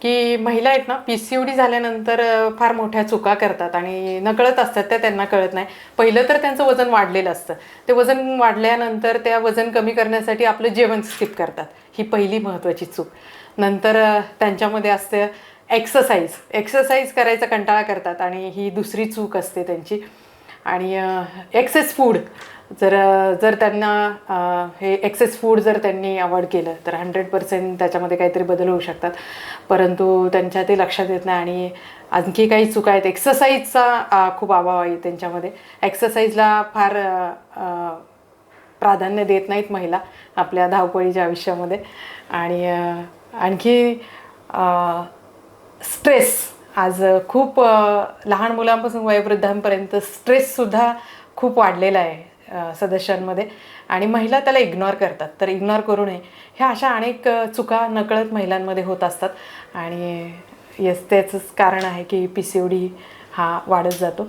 की महिला आहेत ना PCOD झाल्यानंतर फार मोठ्या चुका करतात आणि नकळत असतात त्या, त्यांना कळत नाही. पहिलं तर त्यांचं वजन वाढलेलं असतं, ते वजन वाढल्यानंतर त्या वजन कमी करण्यासाठी आपलं जेवण स्किप करतात, ही पहिली महत्त्वाची चूक. नंतर त्यांच्यामध्ये असते एक्सरसाइज करायचा कंटाळा करतात आणि ही दुसरी चूक असते त्यांची. आणि एक्सेस फूड जर जर त्यांना हे एक्सेस फूड जर त्यांनी अवॉइड केलं तर 100% त्याच्यामध्ये काहीतरी बदल होऊ शकतात, परंतु त्यांच्या ते लक्षात येत नाही. आणि आणखी काही चुका आहेत. एक्सरसाइजचा खूप अभाव आहे त्यांच्यामध्ये, एक्सरसाइजला फार प्राधान्य देत नाहीत महिला आपल्या धावपळीच्या आयुष्यामध्ये. आणि आणखी स्ट्रेस, आज खूप लहान मुलांपासून वयोवृद्धांपर्यंत स्ट्रेससुद्धा खूप वाढलेला आहे सदस्यांमध्ये, आणि महिला त्याला इग्नोर करतात. तर इग्नोर करू नये, ह्या अशा अनेक चुका नकळत महिलांमध्ये होत असतात. आणि त्याचंच कारण आहे की PCOD हा वाढत जातो.